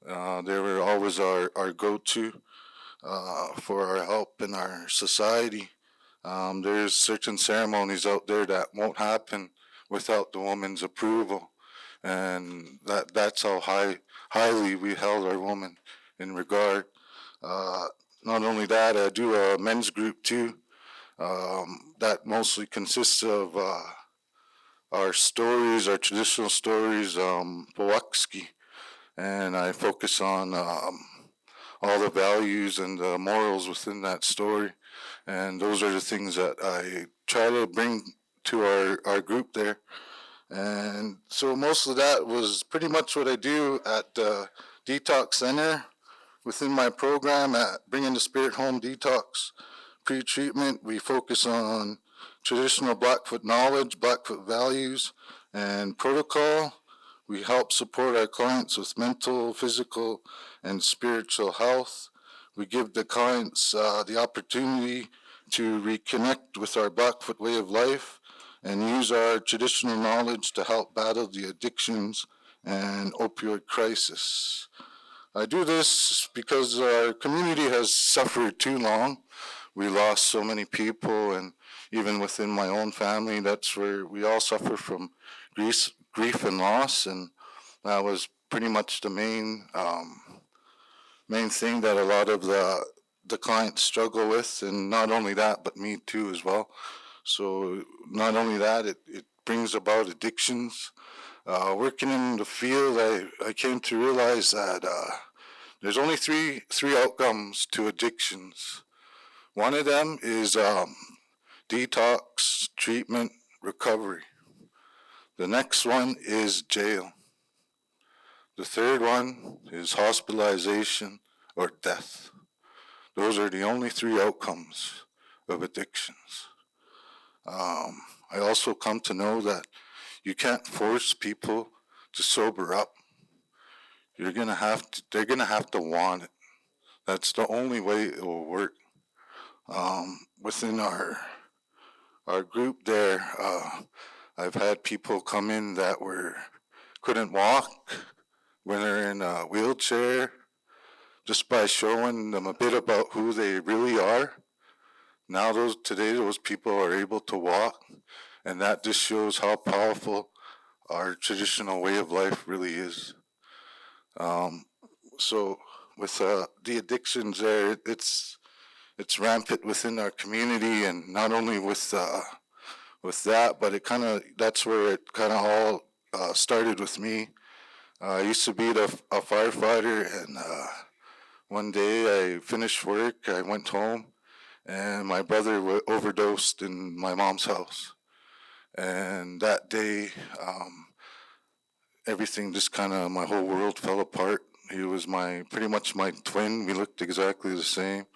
They were always our go-to for our help in our society. There's certain ceremonies out there that won't happen without the woman's approval, and that's how highly we held our woman in regard. Uh, Not only that, I do a men's group too. That mostly consists of our stories, our traditional stories, Powakski, and I focus on all the values and the morals within that story. And those are the things that I try to bring to our group there. And so most of that was pretty much what I do at the Detox Center within my program at Bringing the Spirit Home Detox Pre-treatment. We focus on traditional Blackfoot knowledge, Blackfoot values, and protocol. We help support our clients with mental, physical, and spiritual health. We give the clients the opportunity to reconnect with our Blackfoot way of life and use our traditional knowledge to help battle the addictions and opioid crisis. I do this because our community has suffered too long. We lost so many people, and even within my own family, that's where we all suffer from grief and loss, and that was pretty much the main thing that a lot of the clients struggle with, and not only that, but me too as well. So not only that, it brings about addictions. Working in the field, I came to realize that there's only three outcomes to addictions. One of them is detox, treatment, recovery. The next one is jail. The third one is hospitalization or death. Those are the only three outcomes of addictions. I also come to know that you can't force people to sober up. They're gonna have to want it. That's the only way it will work. Within our group there, I've had people come in that couldn't walk when they're in a wheelchair, just by showing them a bit about who they really are. Now today those people are able to walk, and that just shows how powerful our traditional way of life really is. So with the addictions there, it's rampant within our community, and not only with that, but that's where it kind of all started with me. I used to be a firefighter, and one day I finished work, I went home, and my brother overdosed in my mom's house. And that day, everything just my whole world fell apart. He was pretty much my twin. We looked exactly the same.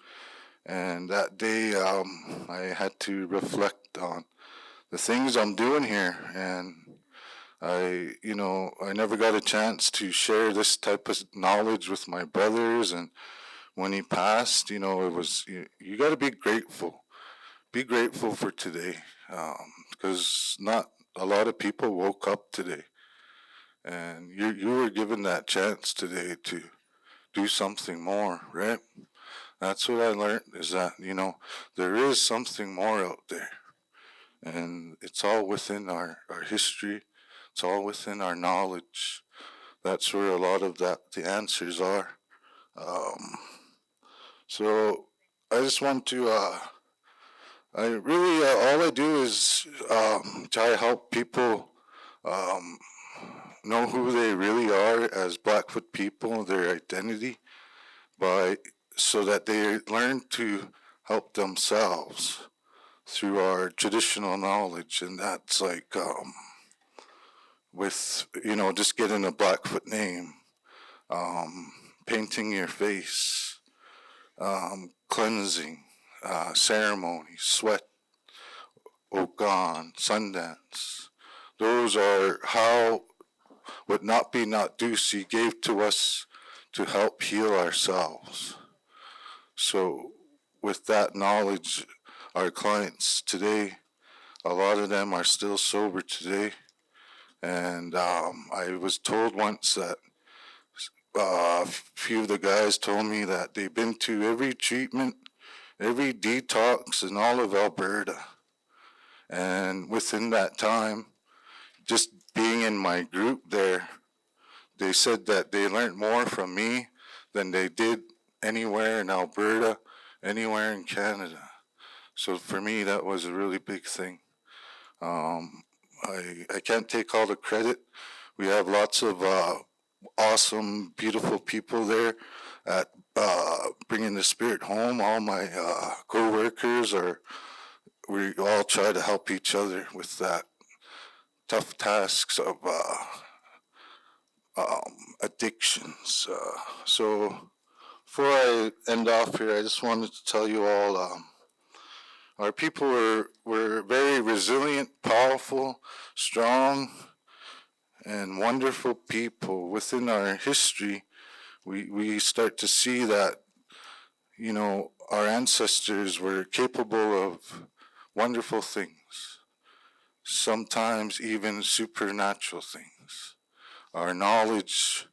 And that day, I had to reflect on the things I'm doing here. And I never got a chance to share this type of knowledge with my brothers. And when he passed, it was, you got to be grateful. Be grateful for today, because not a lot of people woke up today. And you were given that chance today to do something more, right? That's what I learned, is that, there is something more out there. And it's all within our history. It's all within our knowledge. That's where a lot of the answers are. So I just want to, I really, all I do is try to help people know who they really are as Blackfoot people, their identity, so that they learn to help themselves through our traditional knowledge. And that's like with, just getting a Blackfoot name, painting your face, cleansing, ceremony, sweat, Okan, Sundance. Those are how what Not Be Not Doocy gave to us to help heal ourselves. So with that knowledge, our clients today, a lot of them are still sober today. And I was told once that a few of the guys told me that they've been to every treatment, every detox in all of Alberta. And within that time, just being in my group there, they said that they learned more from me than they did anywhere in Alberta, anywhere in Canada. So for me, that was a really big thing. I can't take all the credit. We have lots of awesome, beautiful people there at bringing the spirit home. All my co-workers we all try to help each other with that tough tasks of addictions. So before I end off here, I just wanted to tell you all our people were very resilient, powerful, strong, and wonderful people. Within our history, we start to see that, you know, our ancestors were capable of wonderful things, sometimes even supernatural things. Our knowledge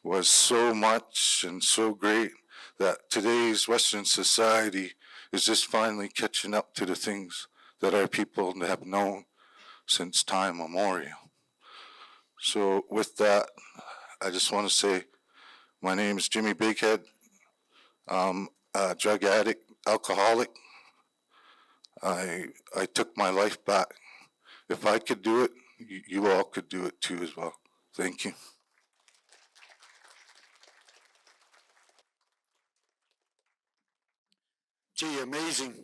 was so much and so great that today's Western society is just finally catching up to the things that our people have known since time immemorial. So with that, I just want to say my name is Jimmy Bighead. I'm a drug addict, alcoholic. I took my life back. If I could do it, you all could do it too as well. Thank you. Gee, amazing.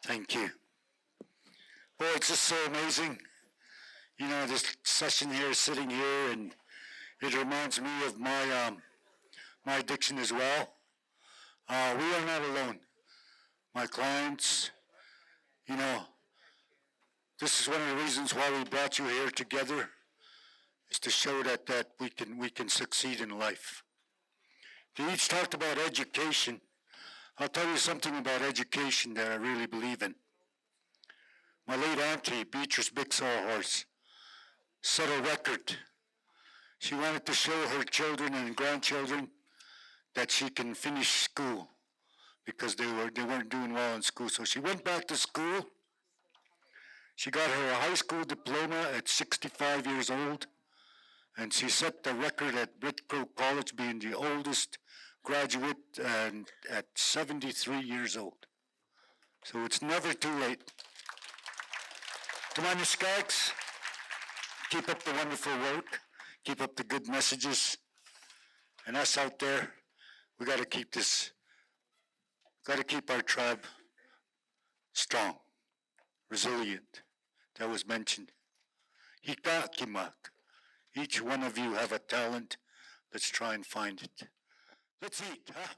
Thank you. Boy, it's just so amazing. You know, this session here, sitting here, and it reminds me of my addiction as well. We are not alone. My clients, you know, this is one of the reasons why we brought you here together, is to show that we can succeed in life. They each talked about education. I'll tell you something about education that I really believe in. My late auntie, Beatrice Big Sawhorse, set a record. She wanted to show her children and grandchildren that she can finish school because they weren't doing well in school. So she went back to school. She got her high school diploma at 65 years old, and she set the record at Red Crow College, being the oldest graduate and at 73 years old. So it's never too late. Come on, you Skanks. Keep up the wonderful work. Keep up the good messages. And us out there, we got to keep our tribe strong, resilient. That was mentioned. Hikakimak. Each one of you have a talent. Let's try and find it. Let's eat, huh?